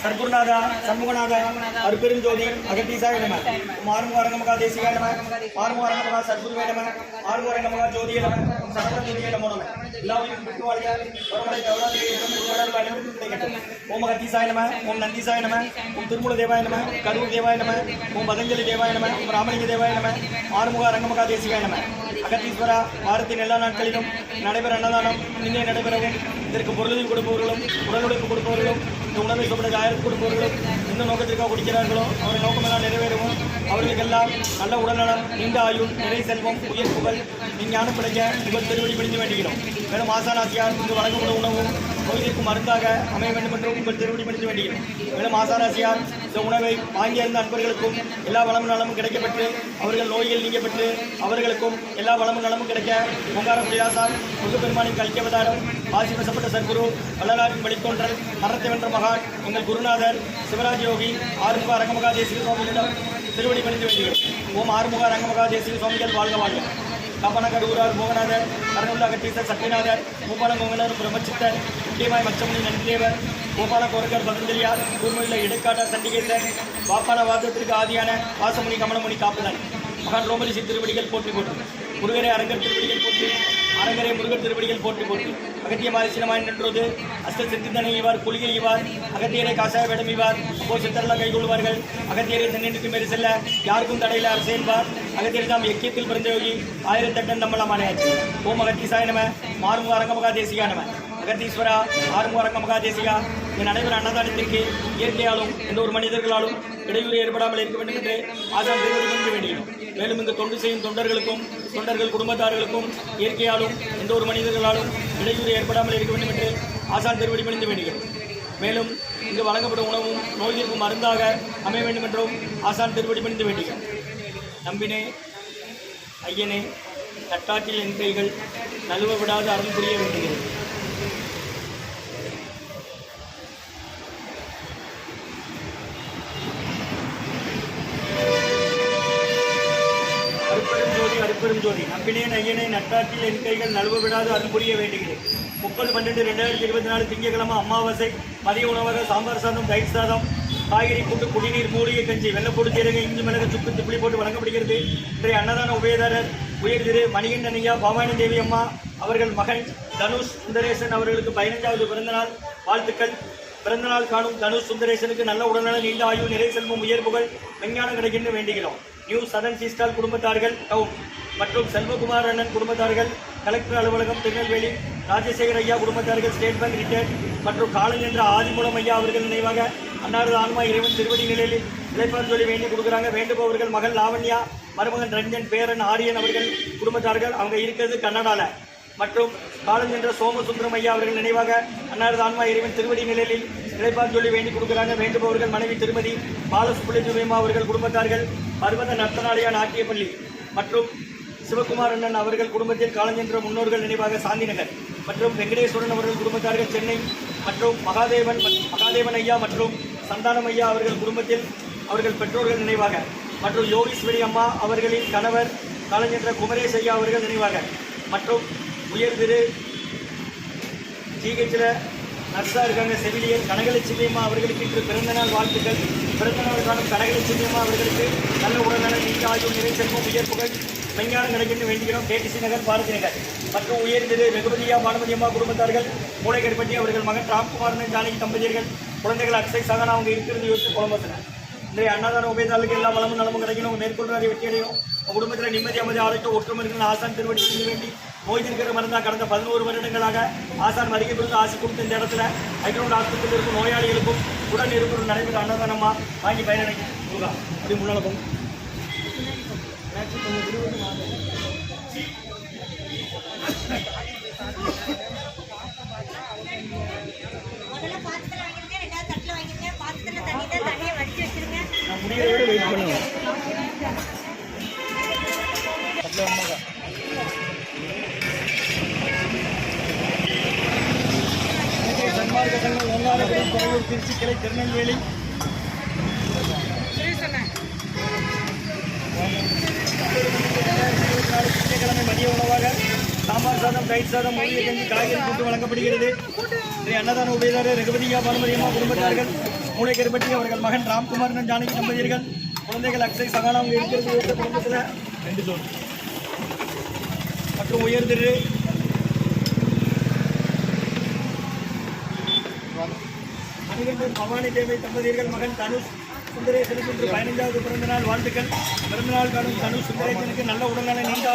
சர்க்குருநாதா சண்முகநாதா அருப்பெருஞ்சோதி அகத்தீசாய நம ஆறுமுகரங்கமகா தேசிகாய நம ஆறுமுகரங்கமகா சர்க்குருவே நம ஆறுமுகரங்கமகா ஜோதிய நம சரவணஜோதிய நமோ நம எல்லாவற்றையும் பெற்றுவாழிய ஒருமலை அனைவருக்கும் கிடைக்கட்டும். ஓம் அகத்தீசாய நம ஓம் நந்தீசாய நம ஓம் திருமூல தேவாய நம கரூர் தேவாய நம ஓம் பதஞ்சலி தேவாய நம ஓம் ராமலிங்க தேவாய நம ஆறுமுக அரங்கமகா தேசிகாய நம. அகத்தீஸ்வரா வாரத்தின் எல்லா நாட்களிலும் நடைபெற அன்னதானம் இங்கே நடைபெறவும் இதற்கு பொருளுதவி கொடுப்பவர்களும் உடல் உழைப்பு கொடுப்பவர்களும் இந்த உணவை சாப்பிட ஆயிரத்து கொடுப்பவர்களும் எந்த நோக்கத்திற்காக குடிக்கிறார்களோ அவருடைய நோக்கமெல்லாம் நிறைவேறவும் அவர்களுக்கெல்லாம் நல்ல உடல்நலம் நீண்ட ஆயுள் நிறை செல்வம் உயர் புகழ் ஞானம் கிடைக்க உங்கள் திருவடி பிடித்து வேண்டுகிறோம். மேலும் ஆசானாசியார் இங்கு வழங்கப்படும் உணவும் நோய்க்கு மருந்தாக அமைய வேண்டும் என்றும் உங்கள் திருவடி பிடித்து வேண்டுகிறோம். மேலும் ஆசானாசியார் இந்த உணவை வாங்கியிருந்த அன்பர்களுக்கும் எல்லா வளமும் நலமும் கிடைக்கப்பெற்று அவர்கள் நோய்கள் நீங்கப்பெற்று அவர்களுக்கும் எல்லா வளமும் நலமும் கிடைக்க ஓங்காரக்குடியாசான் முருகப்பெருமானின் கல்கியவதாரம் ஆசி வசப்பட்ட சர்க்குரு வள்ளலாரின் வழித்தோன்றல் மரணத்தை வென்ற மகான் எங்கள் குருநாதர் சிவராஜ் யோகி ஆறுமுக அரங்கமகா தேசிக சுவாமிகளிடம் திருவடி பணிந்து வேண்டுகிறோம். ஓம் ஆறுமுக அரங்கமகா தேசிக சுவாமிகள் வாழ்க வாழ்க. கப்பனகர் ஊரார் மோகநாதர் கருணுள்ள அகத்தீசர் சத்யநாதர் மூப்பால மோகனர் பிரம்மச்சித்தர் முக்கியமாய் மச்சமுனி நந்திதேவர் கோபால கோரகர் பதஞ்சலியார் கூர்மையுள்ள இடைக்காட்டார் சண்டிகேசர் வாப்பான வாதத்திற்கு ஆதியான வாசமுனி கமலமுனி காப்புதன் மகான் ரோமரிசி திருவடிகள் போற்றி போற்றி முருகரை அரங்கர் திருவடிகள் போற்றி அரங்கரை முருகர் திருவடிகள் போற்றி போற்றி அகத்திய மாரிசினமாய் நின்றது அஸ்த சித்தித்தனை இவார் குளிகை இவார் அகத்தியரை காசாய வேடம் இவார் அப்போ சித்தரெல்லாம் கைகொள்வார்கள் அகத்தியரை தென்னின்றுக்கு மேறி செல்ல யாருக்கும் தடையில அரசேன்பார் அகத்தியர் தாம் எக்கியத்தில் பிறந்த யோகி ஆயிரத்தட்டன் நம்மளமானையாச்சு. ஓம் அகத்தீசாய நம ஆறுமுக அரங்கமகா தேசிகா நம. அகத்தீஸ்வரா ஆறுமுக அரங்கமகா தேசிகா இந்த நடைபெற அன்னதானத்திற்கு இயற்கையாலும் எந்த ஒரு மனிதர்களாலும் இடையூறு ஏற்படாமல் இருக்க வேண்டும் என்று ஆசான் திருவடி பணிந்து வேண்டுகிறோம். மேலும் இங்கு தொண்டு செய்யும் தொண்டர்களுக்கும் தொண்டர்கள் குடும்பத்தார்களுக்கும் இயற்கையாலும் எந்த ஒரு மனிதர்களாலும் இடையூறு ஏற்படாமல் இருக்க வேண்டும் என்று ஆசான் திருவடி பணிந்து வேண்டுகிறோம். மேலும் இங்கு வழங்கப்படும் உணவும் நோய்களுக்கும் மருந்தாக அமைய வேண்டும் என்றும் ஆசான் திருவடி பணிந்து வேண்டுகிறோம். நம்பினே ஐயனே தட்டாற்றில் என் கைகள் நழுவ விடாது அருள் புரிய வேண்டுகிறது. அருப்பெரும் ஜோதி நம்பினேன் ஐயனே நட்டாற்றில் என் கைகள் நழுவ விடாது அருள் புரிய வேண்டுகிறேன். 30/12/2024 திங்கட்கிழமை அமாவாசை மதிய உணவாக சாம்பார் சாதம் தயிர் சாதம் காய்கறி கூட்டு குடிநீர் மூலிகை கஞ்சி வெள்ளப்பொடி சீரகம் இஞ்சி மிளகு சுக்கு திப்பிலி போட்டு வழங்கப்படுகிறது. இன்றைய அன்னதான உபயதாரர் உயர் திரு மணிகண்டன் ஐயா பவானி தேவி அம்மா அவர்கள் மகன் தனுஷ் சுந்தரேசன் அவர்களுக்கு 15வது பிறந்தநாள் வாழ்த்துக்கள். பிறந்தநாள் காணும் தனுஷ் சுந்தரேசனுக்கு நல்ல உடல்நல நீண்ட ஆயுள் நிறை செல்வம் உயர் புகழ் விஞ்ஞானம் கிடைக்கின்ற வேண்டுகிறோம். நியூ சதன் சீஸ்டால் குடும்பத்தார்கள் டவுன் மற்றும் செல்வகுமார் அண்ணன் குடும்பத்தார்கள் கலெக்டர் அலுவலகம் திருநெல்வேலி ராஜசேகர் ஐயா குடும்பத்தார்கள் ஸ்டேட் பேங்க் ரிட்டையர்ட் மற்றும் காலன் என்ற ஆதிமூலம் ஐயா அவர்கள் நினைவாக அன்னாரது ஆன்மா இறைவன் திருவடி நிலையில் இழைப்பார் சொல்லி வேண்டி கொடுக்குறாங்க. வேண்டுபவர்கள் மகள் லாவண்யா மருமகன் ரஞ்சன் பேரன் ஆரியன் அவர்கள் குடும்பத்தார்கள் அவங்க இருக்கிறது கன்னடால மற்றும் காலன் என்ற சோமசுந்தரம் ஐயா அவர்கள் நினைவாக அன்னாரது ஆன்மா இறைவன் திருவடி நிலையில் இழைப்பார் சொல்லி வேண்டி கொடுக்குறாங்க. வேண்டுபவர்கள் மனைவி திருமதி பாலசுப்புலிஜுவேமா அவர்கள் குடும்பத்தார்கள் பர்வத நர்த்தனாலயா நாட்டியப்பள்ளி மற்றும் சிவகுமார் அண்ணன் அவர்கள் குடும்பத்தில் காலஞ்சென்ற முன்னோர்கள் நினைவாக சாந்திநகர் மற்றும் வெங்கடேஸ்வரன் அவர்கள் குடும்பத்தார்கள் சென்னை மற்றும் மகாதேவன் ஐயா மற்றும் சந்தானம் ஐயா அவர்கள் குடும்பத்தில் அவர்கள் பெற்றோர்கள் நினைவாக மற்றும் யோகீஸ்வரி அம்மா அவர்களின் கணவர் காலஞ்சென்ற குமரேஷ் ஐயா அவர்கள் நினைவாக மற்றும் உயர் திரு ஜிஹெச்சில் நர்ஸாக இருக்காங்க செவிலியர் கனகலட்சுமி அம்மா அவர்களுக்கு இன்று பிறந்தநாள் வாழ்த்துக்கள். பிறந்தநாள் காணும் கனகலட்சுமி அம்மா அவர்களுக்கு நல்ல உடல்நல நீண்ட ஆயுள் நிறை செல்வம் உயர் புகழ் விஞ்ஞானம் கிடைக்கின்ற வேண்டுகிறோம். கேடிசி நகர் பாரதி நகர் மற்றும் உயர் திரு வெகுமதியா பானுமதி அம்மா குடும்பத்தார்கள் மூளைக்கருப்பட்டி அவர்கள் மகன் ராம்குமாரன் ஜானகி தம்பதியர்கள் குழந்தைகள் அக்ஷய் சகனா அவங்க இருக்கிறது யோசித்து புலம்பத்தினர். இன்றைய அன்னதான உபயதாளுக்கு எல்லா வளமும் நலமும் கிடைக்கணும். மேற்கொண்டு அதை வெற்றி அடையும். குடும்பத்தில் நிம்மதி அமைதி ஆரோக்கியம் ஒற்றுமை இருக்கிற ஆசான் திருவடி செய்ய வேண்டி நோய் இருக்கிற மருந்தாக கடந்த 11 வருடங்களாக ஆசான் வருகை பிறந்து ஆசி கொடுத்த இந்த இடத்துல ஹைட்ரோல் ஆஸ்பத்திரியில் இருக்கும் நோயாளிகளுக்கும் உடன் இருக்கிற நடைபெற அன்னதானமாக வாங்கி பயனடைக்கும். அப்படி முன்னால போங்க. நான் முடியறத வெயிட் பண்ணுவேன். சன்மார்க்க சங்கம் ஓங்காரபுரம் குறையூர் திருச்சி கிளை திருநெல்வேலி தயிர் சாதம், மூலிகை கஞ்சி, காய்கறி கூட்டு வழங்கப்படுகிறது. அன்னதான உபயதாரர் ரகுபதியா பானுமதியம்மா குடும்பத்தார்கள், மூளைக்கருப்பட்டி அவர்கள் மகன் ராம்குமார் ஜானகி தம்பதியர்கள், குழந்தைகள் அக்ஷய் சகானா அவங்க இருக்கிறது குடும்பத்தில் 2 ஜோடி மற்றும் உயர் திரு பவானி தேவை தம்பதியர்கள் மகன் தனுஷ் சுந்தரேசனுக்கு இன்று 15வது பிறந்தநாள் வாழ்த்துக்கள். பிறந்தநாள் காணும் தனுஷ் சுந்தரேசனுக்கு நல்ல உடல்நல நீண்ட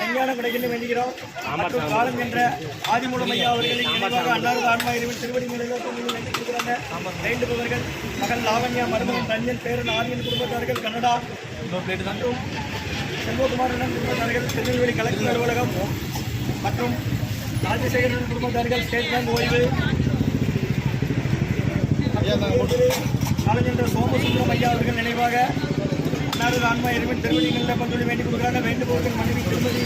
விஞ்ஞானம் கிடைக்கணும் வேண்டுகிறோம். மற்றும் காலம் என்ற ஆதிமூலம் ஐயா அவர்களின் நினைவாக அன்னாரது ஆன்மா இறைவன் திருவடி நிலையிலிருக்கிறாங்க. வேண்டுபவர்கள் மகன் லாவண்யா, மருமகன் ரஞ்சன், பேரன் ஆரியன் குடும்பத்தார்கள் கனடா மற்றும் செல்வகுமாரன் குடும்பத்தார்கள் திருநெல்வேலி கலெக்டர் அலுவலகம் மற்றும் ராஜசேகரன் குடும்பத்தார்கள் ஸ்டேட் பேங்க் ஓய்வு காலஞ்சென்ற சோமசுந்தரம் ஐயா அவர்கள் நினைவாக அன்னாரது ஆன்மா இறைவன் திருவடிகளில் பந்துள்ளி வேண்டிக் கொடுக்கிறாங்க. வேண்டுபவர்கள் மனைவி திருமதி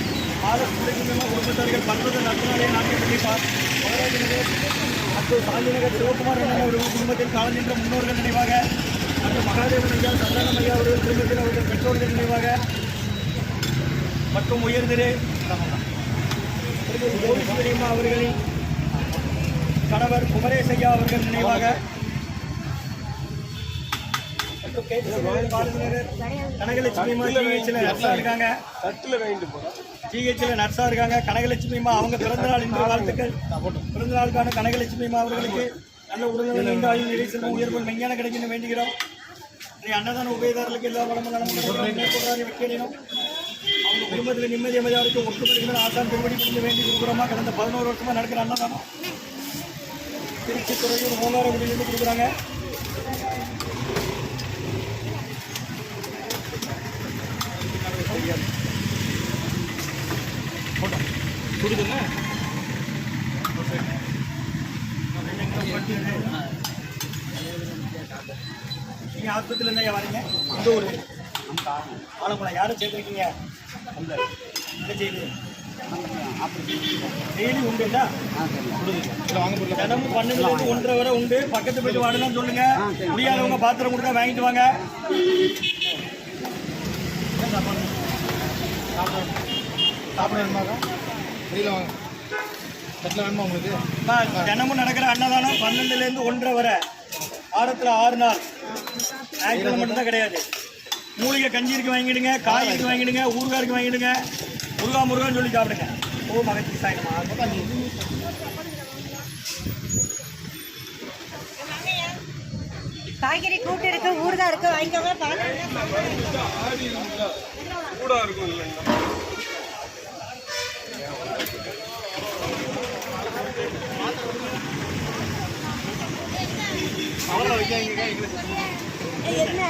ஆலசுந்தரமாக குடும்பத்தார்கள் 10 நட்பு நாட்டிய பள்ளிப்பார் மற்றும் சாந்திநகர் சிவகுமார் அவர்கள் குடும்பத்தில் காலஞ்சென்ற முன்னோர்கள் நினைவாக மற்றும் மகாதேவன் ஐயா சந்தானம் ஐயா அவர்கள் குடும்பத்தில் அவர்கள் பெற்றோர்கள் நினைவாக மற்றும் உயர்திரு கோவிஸ்வரியம்மா அவர்களின் கணவர் குமரேஷ் ஐயா அவர்கள் நினைவாக கனகலட்சுமிமா ஜிஹெச்ல நர்ஸா இருக்காங்க. ஜிஹெச்ல நர்ஸா இருக்காங்க. கனகலட்சுமிமா அவங்க பிறந்தநாள் இன்று வாழ்த்துக்கள். பிறந்தநாளுக்கான கனகலட்சுமிமா அவர்களுக்கு நல்ல உடல்நல நீண்ட ஆயுள் நிலை செல்வம் உயர்வுகள் மெஞ்ஞான கிடைக்கணும் வேண்டுகிறோம். அன்னதான உபயதாரர்களுக்கு எல்லா வளமும் வைக்கணும். அவங்க குடும்பத்தில் நிம்மதி அமைதியாக ஒற்றுமை ஆசான் திருவடி புரிந்து வேண்டி கொடுக்குறோமா. கடந்த 11 வருஷமா நடக்கிற அன்னதானம் திருச்சி துறையூர் மூலாரகுடியிலிருந்து கொடுக்குறாங்க. நீங்க ஆஸ்பத்திரியில் இருந்தா வரீங்க? இந்த ஒரு ஆலங்குளம் யாரும் சேர்த்துருக்கீங்க? என்ன செய்யுது டெய்லி உண்டு இல்ல? தினமும் 12 to 1:30 வரை உண்டு. பக்கத்து போயிட்டு வாடலாம் சொல்லுங்க. முடியாதவங்க பாத்திரம் கொடுத்தா வாங்கிட்டு வாங்க. தினமும் நடக்கிற அன்னதானம் 12 to 1:30 வரை, வாரத்தில் 6 நாள், ஞாயிற்றுக்கிழமை மட்டும்தான் கிடையாது. மூலிகை கஞ்சி இருக்கு வாங்கிடுங்க, காய் இருக்கு வாங்கிடுங்க, ஊறுகாய் இருக்கு வாங்கிடுங்க, முருகான்னு சொல்லி சாப்பிடுங்க. ஓ மகத்தி சாயமா காய்கறி கூட்டு இருக்கு, ஊறுகாய் இருக்கு, வாங்கிக்கோங்க. என்ன